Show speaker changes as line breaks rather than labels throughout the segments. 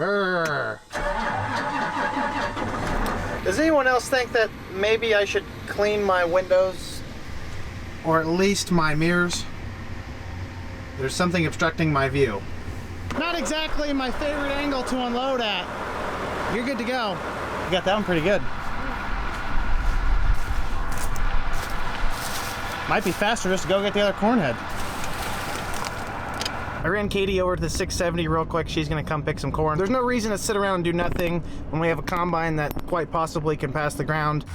Brr. Does anyone else think that maybe I should clean my windows? Or at least my mirrors? There's something obstructing my view. Not exactly my favorite angle to unload at. You're good to go. You got that one pretty good. Might be faster just to go get the other corn head. I ran Katie over to the 670 real quick. She's gonna come pick some corn. There's no reason to sit around and do nothing when we have a combine that quite possibly can pass the ground.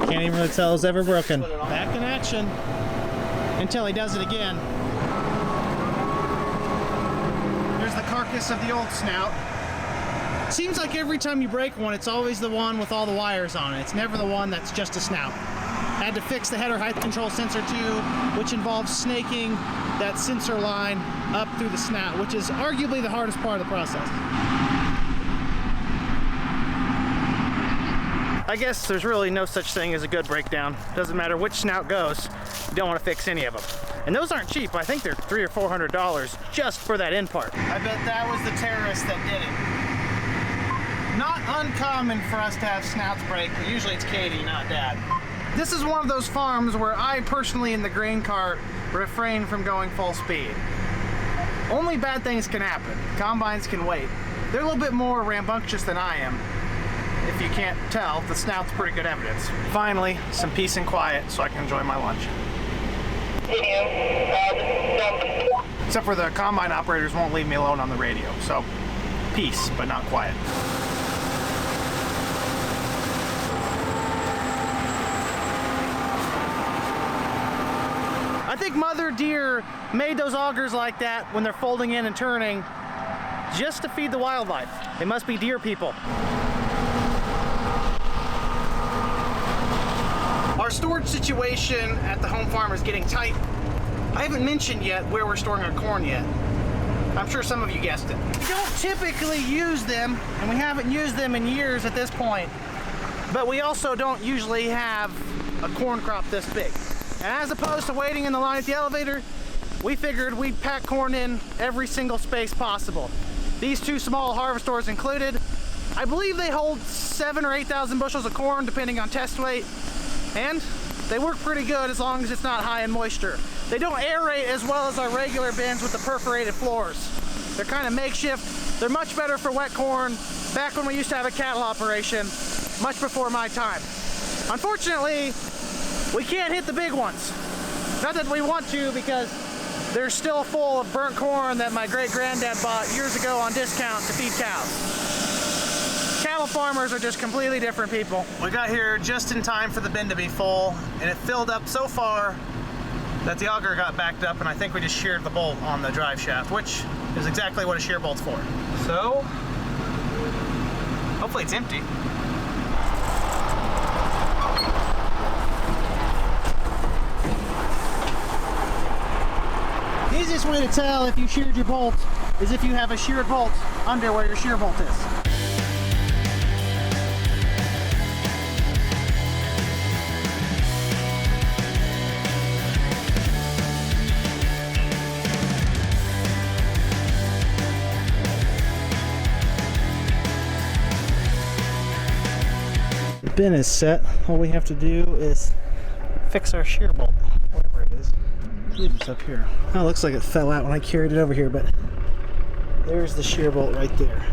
Can't even really tell it's ever broken. Back in action until he does it again. There's the carcass of the old snout. Seems like every time you break one, it's always the one with all the wires on it. It's never the one that's just a snout. I had to fix the header height control sensor too, which involves snaking that sensor line up through the snout, which is arguably the hardest part of the process. I guess there's really no such thing as a good breakdown. Doesn't matter which snout goes, you don't want to fix any of them. And those aren't cheap. I think they're $300 or $400 just for that end part. I bet that was the terrorist that did it. Not uncommon for us to have snouts break, but usually it's Katie, not Dad. This is one of those farms where I personally in the grain cart refrain from going full speed. Only bad things can happen. Combines can wait. They're a little bit more rambunctious than I am. If you can't tell, the snout's pretty good evidence. Finally, some peace and quiet so I can enjoy my lunch. Except for the combine operators won't leave me alone on the radio, so peace, but not quiet. I think Mother Deer made those augers like that when they're folding in and turning just to feed the wildlife. They must be deer people. Our storage situation at the home farm is getting tight. I haven't mentioned yet where we're storing our corn yet. I'm sure some of you guessed it. We don't typically use them, and we haven't used them in years at this point, but we also don't usually have a corn crop this big. And as opposed to waiting in the line at the elevator, we figured we'd pack corn in every single space possible. These two small harvesters included. I believe they hold 7,000 or 8,000 bushels of corn depending on test weight. And they work pretty good as long as it's not high in moisture. They don't aerate as well as our regular bins with the perforated floors. They're kind of makeshift. They're much better for wet corn back when we used to have a cattle operation, much before my time. Unfortunately, we can't hit the big ones. Not that we want to, because they're still full of burnt corn that my great-granddad bought years ago on discount to feed cows. Cattle farmers are just completely different people. We got here just in time for the bin to be full, and it filled up so far that the auger got backed up, and I think we just sheared the bolt on the drive shaft, which is exactly what a shear bolt's for. So, hopefully it's empty. The easiest way to tell if you sheared your bolt is if you have a sheared bolt under where your shear bolt is. The bin is set. All we have to do is fix our shear bolt, wherever it is. I believe it's up here. Oh, it looks like it fell out when I carried it over here, but there's the shear bolt right there.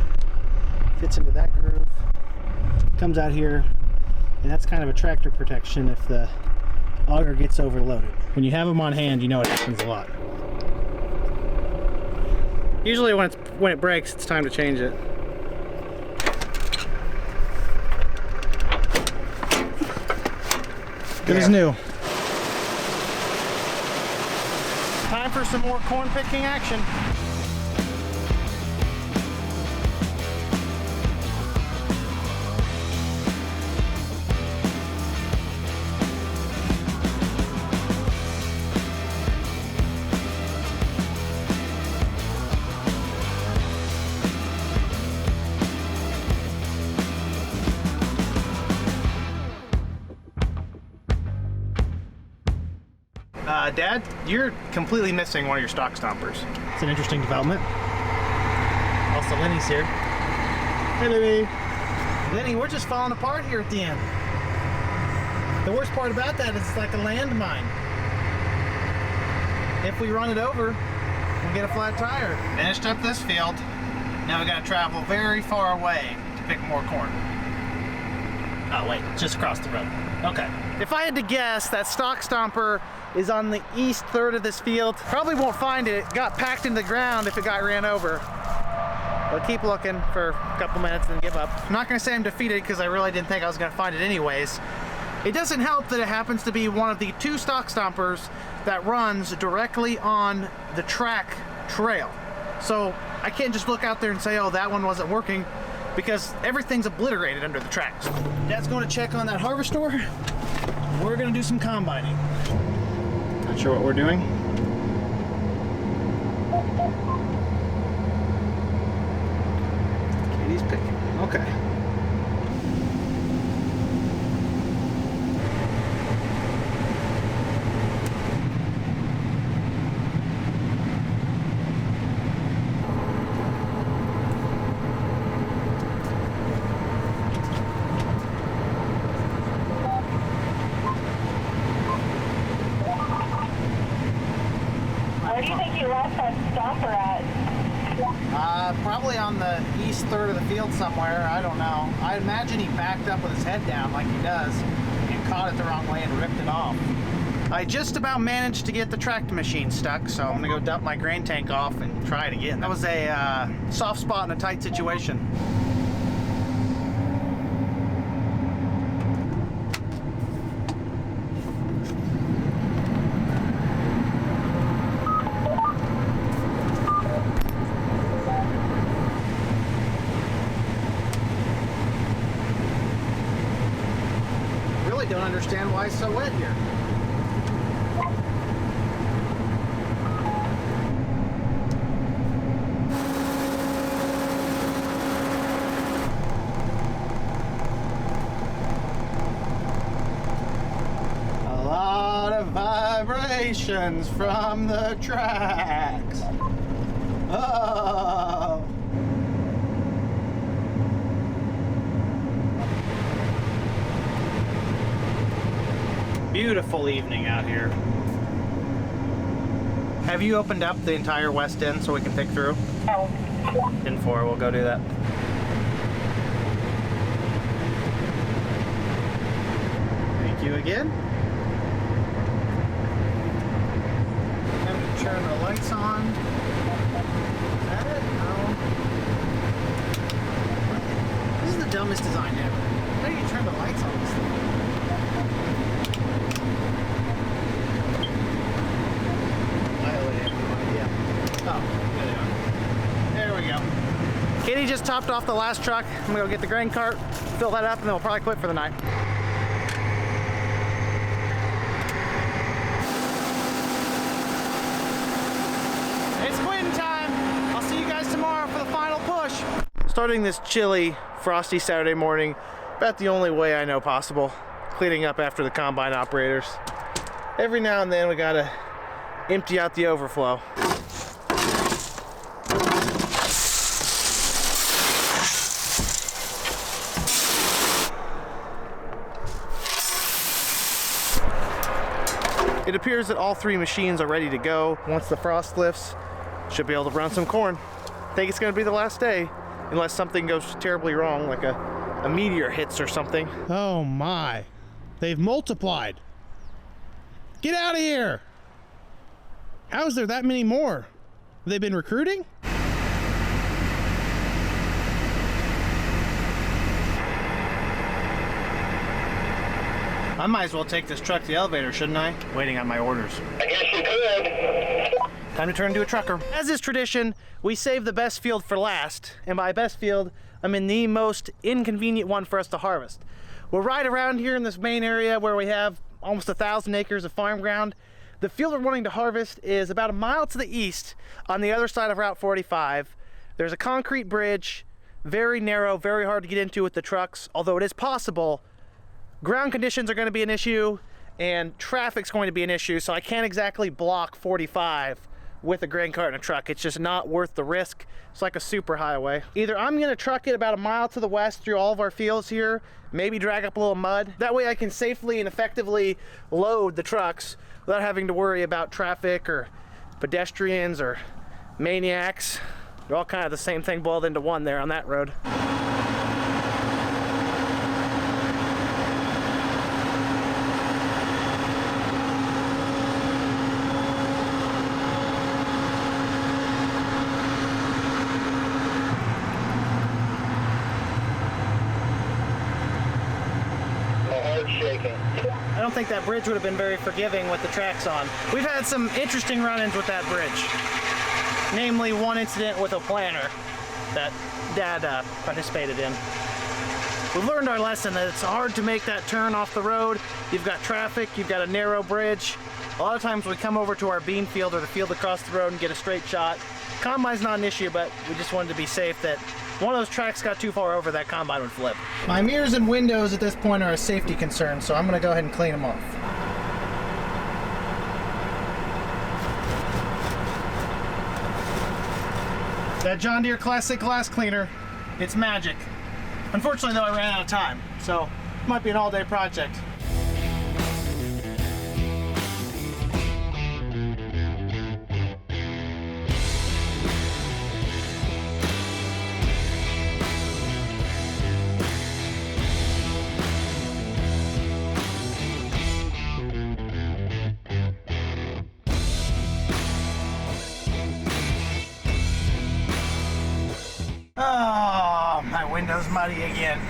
Fits into that groove, comes out here, and that's kind of a tractor protection if the auger gets overloaded. When you have them on hand, you know it happens a lot. Usually when it breaks, it's time to change it. Good as new. Time for some more corn picking action. Dad, you're completely missing one of your stock stompers.
It's an interesting development. Also, Lenny's here. Hey, baby.
Lenny, we're just falling apart here at the end. The worst part about that is it's like a landmine. If we run it over, we'll get a flat tire. Finished up this field. Now we gotta travel very far away to pick more corn.
Oh, wait, just across the road. Okay.
If I had to guess, that stock stomper is on the east third of this field. Probably won't find it. It got packed into the ground if it got ran over. We'll keep looking for a couple minutes and then give up. I'm not gonna say I'm defeated because I really didn't think I was gonna find it anyways. It doesn't help that it happens to be one of the 2 stock stompers that runs directly on the track trail. So I can't just look out there and say, oh, that one wasn't working, because everything's obliterated under the tracks. Dad's going to check on that harvester. We're going to do some combining. Not sure what we're doing. Katie's picking. Okay.
Where do you think you left that stopper at?
Probably on the east third of the field somewhere. I don't know. I imagine he backed up with his head down like he does and caught it the wrong way and ripped it off. I just about managed to get the tractor machine stuck, so I'm gonna go dump my grain tank off and try it again. That was a soft spot in a tight situation. Don't understand why it's so wet here. A lot of vibrations from the tracks. Oh. Beautiful evening out here. Have you opened up the entire west end so we can pick through?
No.
In 4, we'll go do that. Thank you again. Time to turn the lights on. Is that it? No. This is the dumbest design ever. How do you turn the lights on this thing? Oh, there we go. Katie just topped off the last truck. I'm gonna go get the grain cart, fill that up, and then we'll probably quit for the night. It's quitting time. I'll see you guys tomorrow for the final push. Starting this chilly, frosty Saturday morning, about the only way I know possible, cleaning up after the combine operators. Every now and then we gotta empty out the overflow. It appears that all 3 machines are ready to go. Once the frost lifts, should be able to run some corn. I think it's gonna be the last day, unless something goes terribly wrong, like a meteor hits or something.
Oh my, they've multiplied. Get out of here. How is there that many more? Have they been recruiting?
I might as well take this truck to the elevator, shouldn't I? Waiting on my orders.
I guess you could.
Time to turn into a trucker. As is tradition, we save the best field for last. And by best field, I mean the most inconvenient one for us to harvest. We're right around here in this main area where we have almost 1,000 acres of farm ground. The field we're wanting to harvest is about a mile to the east on the other side of Route 45. There's a concrete bridge, very narrow, very hard to get into with the trucks, although it is possible. Ground conditions are going to be an issue, and traffic's going to be an issue, so I can't exactly block 45 with a grain cart and a truck. It's just not worth the risk. It's like a super highway. Either I'm gonna truck it about a mile to the west through all of our fields here, maybe drag up a little mud. That way I can safely and effectively load the trucks without having to worry about traffic or pedestrians or maniacs. They're all kind of the same thing boiled into one there on that road. I don't think that bridge would have been very forgiving with the tracks on. We've had some interesting run-ins with that bridge. Namely, one incident with a planter that Dad participated in. We've learned our lesson that it's hard to make that turn off the road. You've got traffic, you've got a narrow bridge. A lot of times we come over to our bean field or the field across the road and get a straight shot. Combine's not an issue, but we just wanted to be safe that one of those tracks got too far over, that combine would flip. My mirrors and windows at this point are a safety concern, so I'm gonna go ahead and clean them off. That John Deere Classic Glass Cleaner, it's magic. Unfortunately though, I ran out of time, so it might be an all-day project. Oh, my window's muddy again.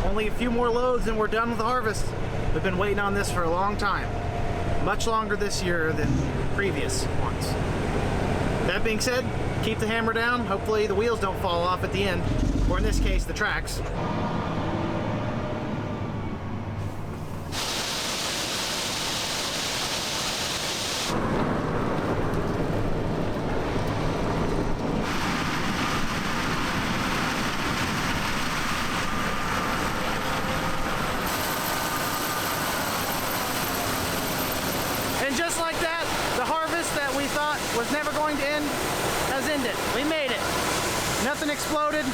Only a few more loads and we're done with the harvest. We've been waiting on this for a long time. Much longer this year than previous ones. That being said, keep the hammer down. Hopefully the wheels don't fall off at the end, or in this case, the tracks. And just like that, the harvest that we thought was never going to end has ended. We made it. Nothing exploded,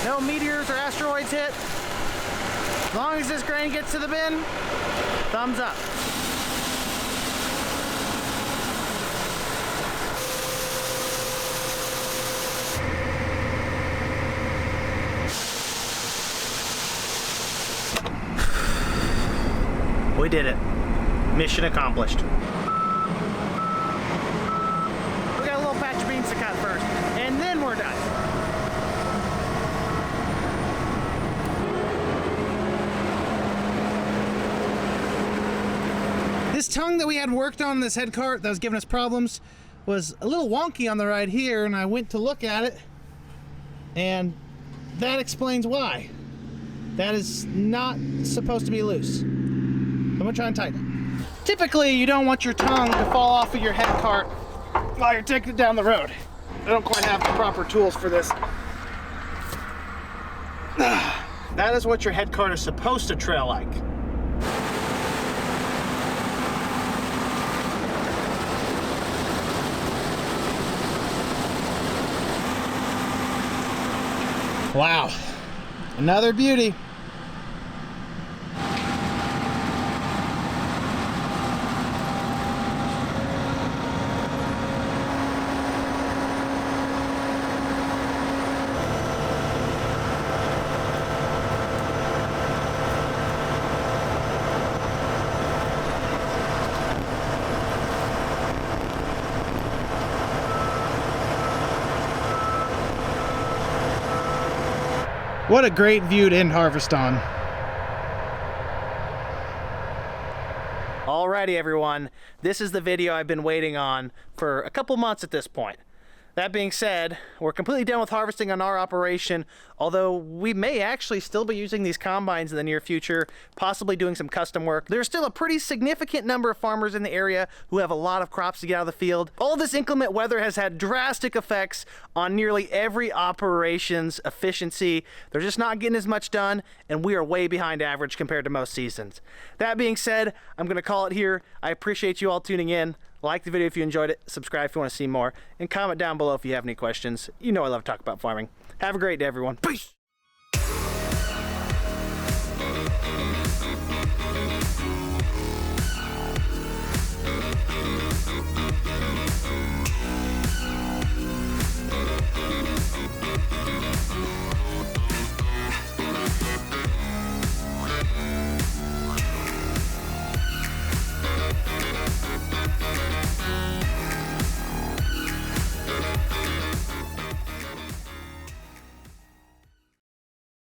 no meteors or asteroids hit. As long as this grain gets to the bin, thumbs up. We did it. Mission accomplished. We got a little patch of beans to cut first, and then we're done. This tongue that we had worked on this head cart that was giving us problems was a little wonky on the ride here, and I went to look at it, and that explains why. That is not supposed to be loose. I'm gonna try and tighten it. Typically, you don't want your tongue to fall off of your head cart while you're taking it down the road. I don't quite have the proper tools for this. That is what your head cart is supposed to trail like. Wow, another beauty. What a great view to end harvest on. Alrighty everyone, this is the video I've been waiting on for a couple months at this point. That being said, we're completely done with harvesting on our operation, although we may actually still be using these combines in the near future, possibly doing some custom work. There's still a pretty significant number of farmers in the area who have a lot of crops to get out of the field. All this inclement weather has had drastic effects on nearly every operation's efficiency. They're just not getting as much done, and we are way behind average compared to most seasons. That being said, I'm going to call it here. I appreciate you all tuning in. Like the video if you enjoyed it, subscribe if you want to see more, and comment down below if you have any questions. You know I love to talk about farming. Have a great day, everyone. Peace!